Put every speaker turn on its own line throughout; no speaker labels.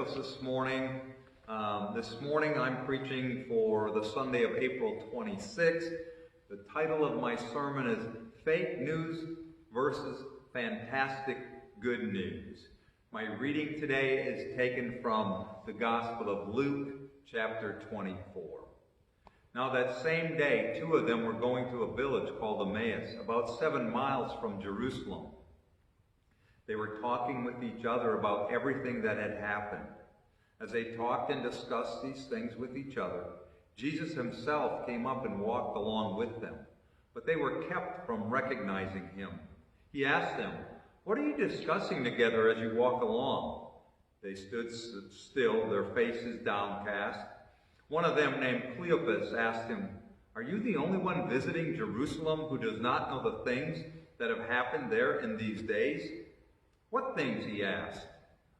us this morning. This morning I'm preaching for the Sunday of April 26th. The title of my sermon is Fake News versus Fantastic Good News. My reading today is taken from the Gospel of Luke, chapter 24. Now that same day, two of them were going to a village called Emmaus, about 7 miles from Jerusalem. They were talking with each other about everything that had happened. As they talked and discussed these things with each other, Jesus himself came up and walked along with them, but they were kept from recognizing him. He asked them, "What are you discussing together as you walk along?" They stood still, their faces downcast. One of them, named Cleopas, asked him, "Are you the only one visiting Jerusalem who does not know the things that have happened there in these days?" "What things?" he asked.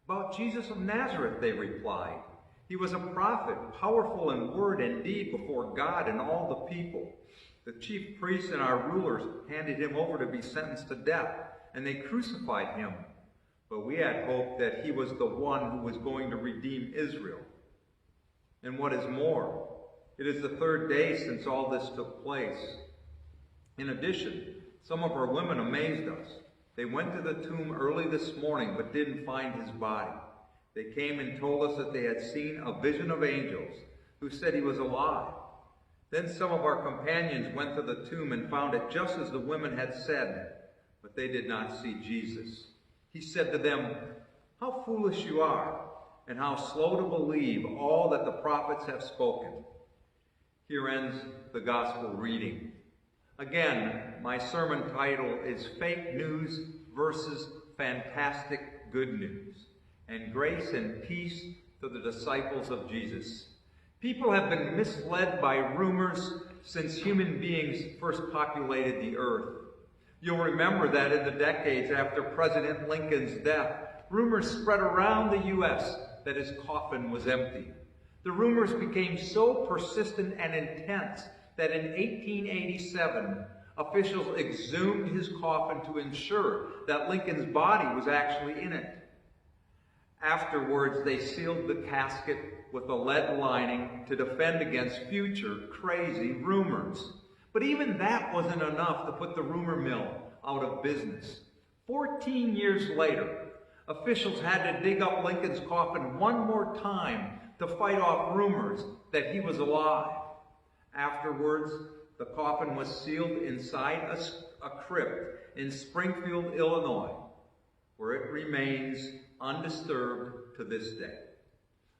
"About Jesus of Nazareth," they replied. "He was a prophet, powerful in word and deed before God and all the people. The chief priests and our rulers handed him over to be sentenced to death, and they crucified him. But we had hoped that he was the one who was going to redeem Israel. And what is more, it is the third day since all this took place. In addition, some of our women amazed us. They went to the tomb early this morning but didn't find his body. They came and told us that they had seen a vision of angels who said he was alive. Then some of our companions went to the tomb and found it just as the women had said, but they did not see Jesus." He said to them, "How foolish you are, and how slow to believe all that the prophets have spoken." Here ends the gospel reading. Again, my sermon title is Fake News versus Fantastic Good News. And grace and peace to the disciples of Jesus. People have been misled by rumors since human beings first populated the earth. You'll remember that in the decades after President Lincoln's death, rumors spread around the U.S. that his coffin was empty. The rumors became so persistent and intense that in 1887, officials exhumed his coffin to ensure that Lincoln's body was actually in it. Afterwards, they sealed the casket with a lead lining to defend against future crazy rumors. But even that wasn't enough to put the rumor mill out of business. 14 years later, officials had to dig up Lincoln's coffin one more time to fight off rumors that he was alive. Afterwards, the coffin was sealed inside a crypt in Springfield, Illinois, where it remains undisturbed to this day.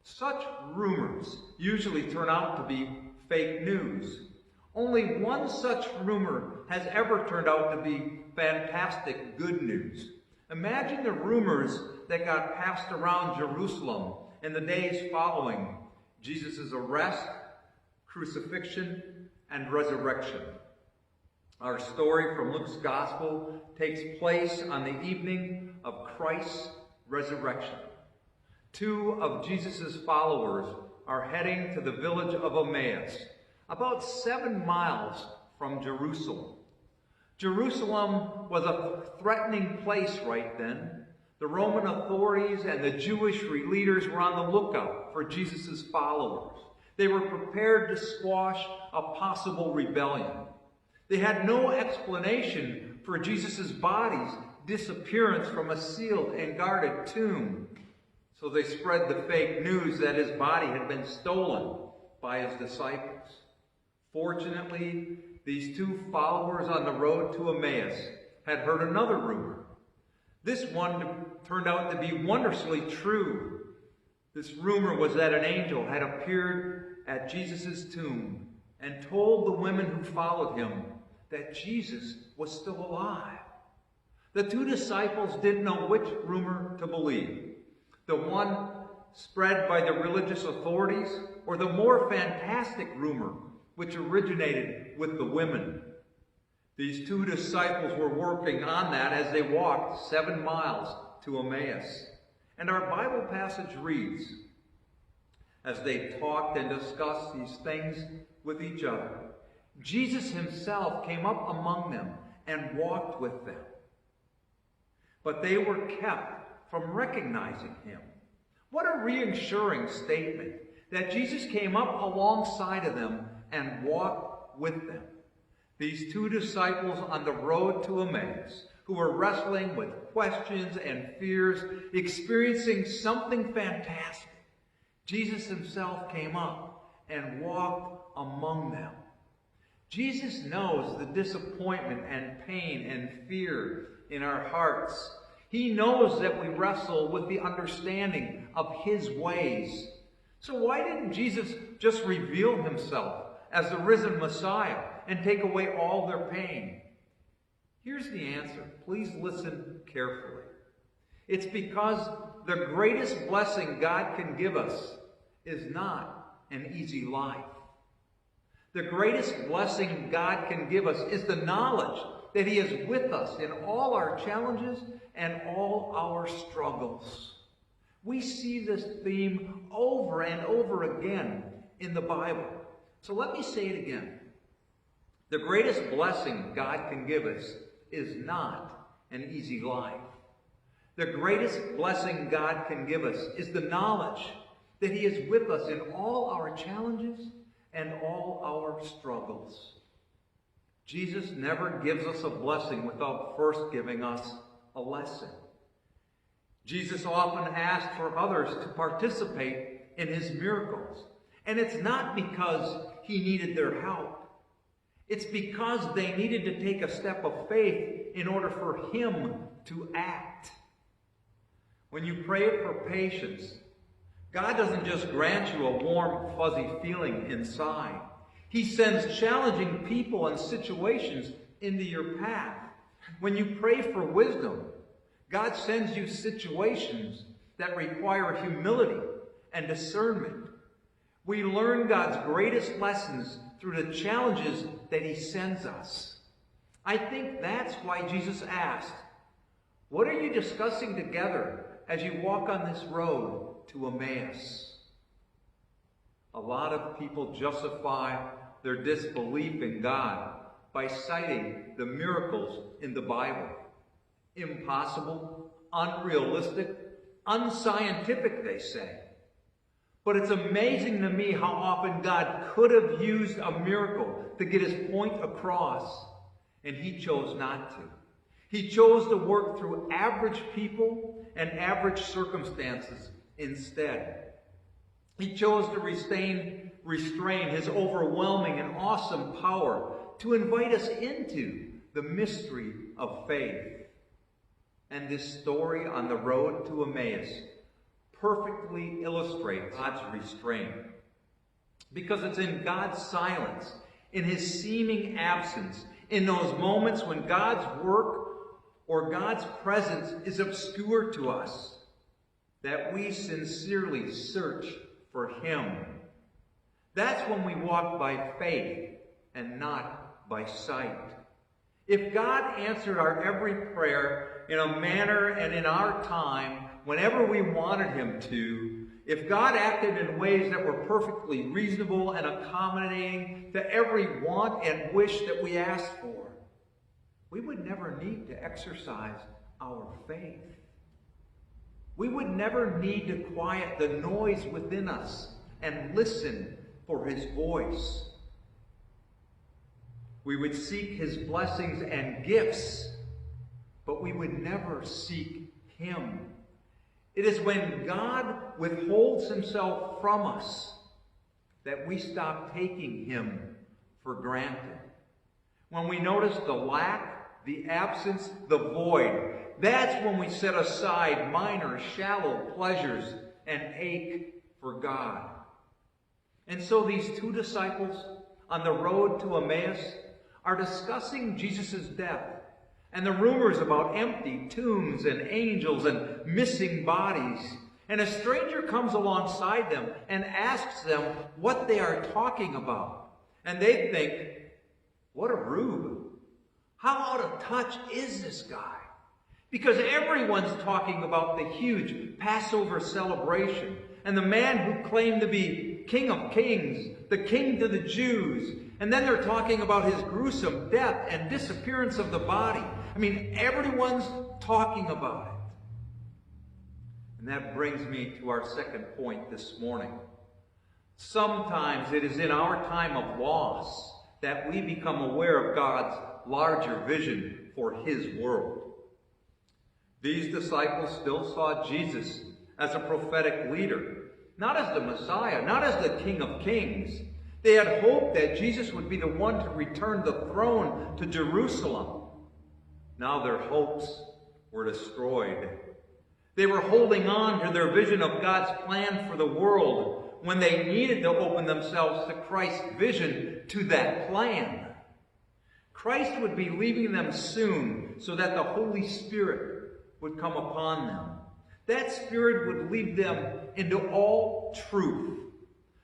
Such rumors usually turn out to be fake news. Only one such rumor has ever turned out to be fantastic good news. Imagine the rumors that got passed around Jerusalem in the days following Jesus' arrest, crucifixion, and resurrection. Our story from Luke's Gospel takes place on the evening of Christ's resurrection. Two of Jesus' followers are heading to the village of Emmaus, about 7 miles from Jerusalem. Jerusalem was a threatening place right then. The Roman authorities and the Jewish leaders were on the lookout for Jesus' followers. They were prepared to squash a possible rebellion. They had no explanation for Jesus' body's disappearance from a sealed and guarded tomb. So they spread the fake news that his body had been stolen by his disciples. Fortunately, these two followers on the road to Emmaus had heard another rumor. This one turned out to be wondrously true. This rumor was that an angel had appeared at Jesus' tomb and told the women who followed him that Jesus was still alive. The two disciples didn't know which rumor to believe, the one spread by the religious authorities or the more fantastic rumor which originated with the women. These two disciples were working on that as they walked 7 miles to Emmaus. And our Bible passage reads, as they talked and discussed these things with each other, Jesus himself came up among them and walked with them. But they were kept from recognizing him. What a reassuring statement that Jesus came up alongside of them and walked with them. These two disciples on the road to Emmaus, who were wrestling with questions and fears, experiencing something fantastic. Jesus himself came up and walked among them. Jesus knows the disappointment and pain and fear in our hearts. He knows that we wrestle with the understanding of his ways. So why didn't Jesus just reveal himself as the risen Messiah and take away all their pain? Here's the answer. Please listen carefully. It's because the greatest blessing God can give us is not an easy life. The greatest blessing God can give us is the knowledge that he is with us in all our challenges and all our struggles. We see this theme over and over again in the Bible. So let me say it again. The greatest blessing God can give us is not an easy life. The greatest blessing God can give us is the knowledge that he is with us in all our challenges and all our struggles. Jesus never gives us a blessing without first giving us a lesson. Jesus often asked for others to participate in his miracles. And it's not because he needed their help. It's because they needed to take a step of faith in order for him to act. When you pray for patience, God doesn't just grant you a warm, fuzzy feeling inside. He sends challenging people and situations into your path. When you pray for wisdom, God sends you situations that require humility and discernment. We learn God's greatest lessons through the challenges that he sends us. I think that's why Jesus asked, "What are you discussing together as you walk on this road to Emmaus?" A lot of people justify their disbelief in God by citing the miracles in the Bible. Impossible, unrealistic, unscientific, they say. But it's amazing to me how often God could have used a miracle to get his point across, and he chose not to. He chose to work through average people and average circumstances instead. He chose to restrain his overwhelming and awesome power to invite us into the mystery of faith. And this story on the road to Emmaus perfectly illustrates God's restraint. Because it's in God's silence, in his seeming absence, in those moments when God's work or God's presence is obscure to us, that we sincerely search for him. That's when we walk by faith and not by sight. If God answered our every prayer in a manner and in our time, whenever we wanted him to, if God acted in ways that were perfectly reasonable and accommodating to every want and wish that we asked for, we would never need to exercise our faith. We would never need to quiet the noise within us and listen for his voice. We would seek his blessings and gifts, but we would never seek him. It is when God withholds himself from us that we stop taking him for granted. When we notice the lack, the absence, the void, that's when we set aside minor, shallow pleasures and ache for God. And so these two disciples on the road to Emmaus are discussing Jesus' death and the rumors about empty tombs and angels and missing bodies. And a stranger comes alongside them and asks them what they are talking about. And they think, what a rube. How out of touch is this guy? Because everyone's talking about the huge Passover celebration and the man who claimed to be King of Kings, the King to the Jews. And then they're talking about his gruesome death and disappearance of the body. I mean, everyone's talking about it. And that brings me to our second point this morning. Sometimes it is in our time of loss that we become aware of God's larger vision for his world. These disciples still saw Jesus as a prophetic leader, not as the Messiah, not as the King of Kings. They had hoped that Jesus would be the one to return the throne to Jerusalem. Now their hopes were destroyed. They were holding on to their vision of God's plan for the world when they needed to open themselves to Christ's vision to that plan. Christ would be leaving them soon so that the Holy Spirit would come upon them. That Spirit would lead them into all truth.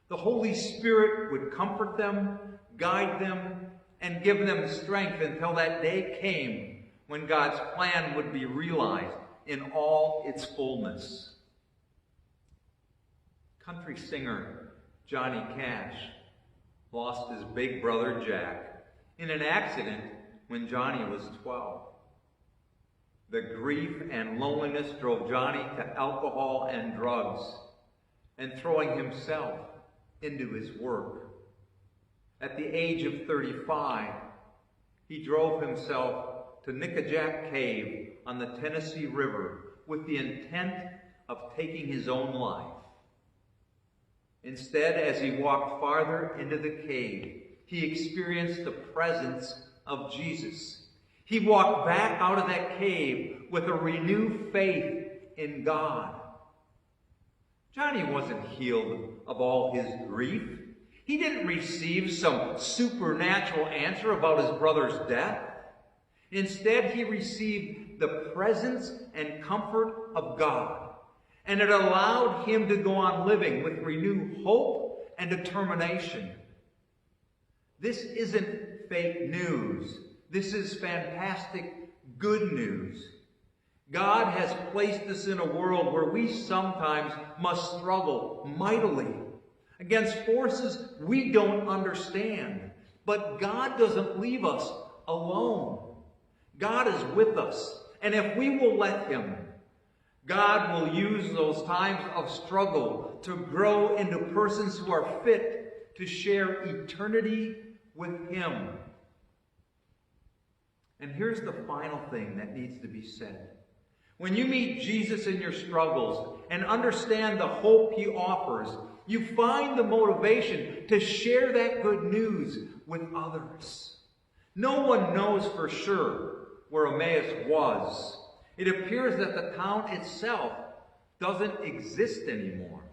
The Holy Spirit would comfort them, guide them, and give them strength until that day came when God's plan would be realized in all its fullness. Country singer Johnny Cash lost his big brother Jack in an accident when Johnny was 12. The grief and loneliness drove Johnny to alcohol and drugs and throwing himself into his work. At the age of 35, he drove himself to Nickajack Cave on the Tennessee River with the intent of taking his own life. Instead, as he walked farther into the cave, he experienced the presence of Jesus. He walked back out of that cave with a renewed faith in God. Johnny wasn't healed of all his grief. He didn't receive some supernatural answer about his brother's death. Instead, he received the presence and comfort of God. And it allowed him to go on living with renewed hope and determination. This isn't fake news. This is fantastic good news. God has placed us in a world where we sometimes must struggle mightily against forces we don't understand. But God doesn't leave us alone. God is with us. And if we will let him, God will use those times of struggle to grow into persons who are fit to share eternity with him. And here's the final thing that needs to be said. When you meet Jesus in your struggles and understand the hope he offers, you find the motivation to share that good news with others. No one knows for sure where Emmaus was. It appears that the town itself doesn't exist anymore.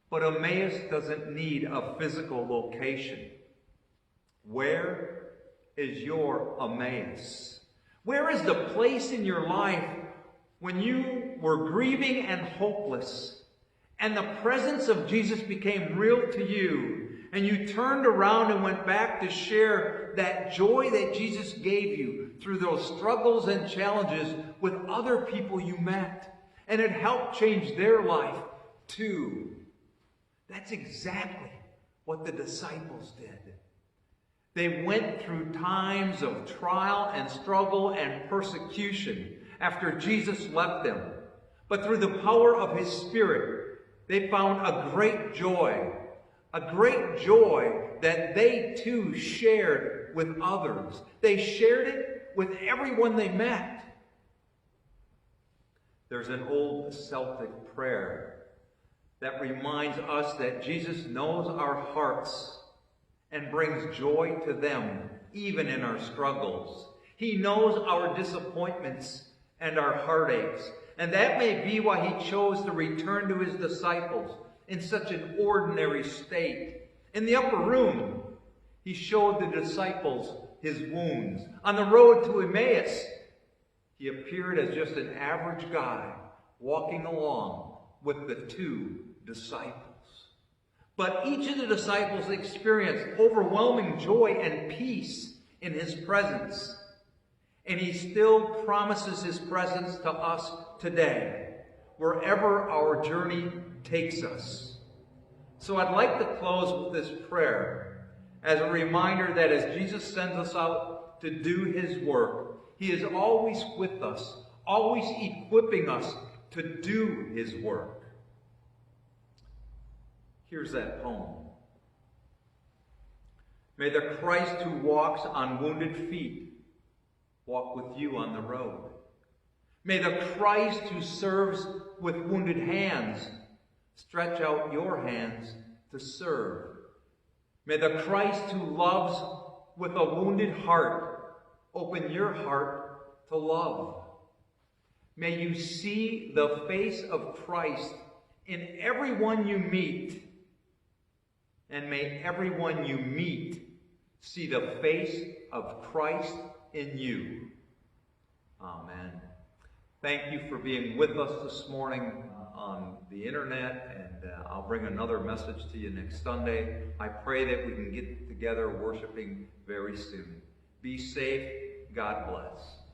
But Emmaus doesn't need a physical location. Where is your Emmaus? Where is the place in your life when you were grieving and hopeless, and the presence of Jesus became real to you, and you turned around and went back to share that joy that Jesus gave you through those struggles and challenges with other people you met, and it helped change their life too? That's exactly what the disciples did. They went through times of trial and struggle and persecution after Jesus left them. But through the power of his Spirit, they found a great joy that they too shared with others. They shared it with everyone they met. There's an old Celtic prayer that reminds us that Jesus knows our hearts and brings joy to them, even in our struggles. He knows our disappointments and our heartaches. And that may be why he chose to return to his disciples in such an ordinary state. In the upper room, he showed the disciples his wounds. On the road to Emmaus, he appeared as just an average guy walking along with the two disciples. But each of the disciples experienced overwhelming joy and peace in his presence. And he still promises his presence to us today, wherever our journey takes us. So I'd like to close with this prayer as a reminder that as Jesus sends us out to do his work, he is always with us, always equipping us to do his work. Here's that poem. May the Christ who walks on wounded feet walk with you on the road. May the Christ who serves with wounded hands stretch out your hands to serve. May the Christ who loves with a wounded heart open your heart to love. May you see the face of Christ in everyone you meet, and may everyone you meet see the face of Christ in you. Amen. Thank you for being with us this morning on the internet, and I'll bring another message to you next Sunday. I pray that we can get together worshiping very soon. Be safe. God bless.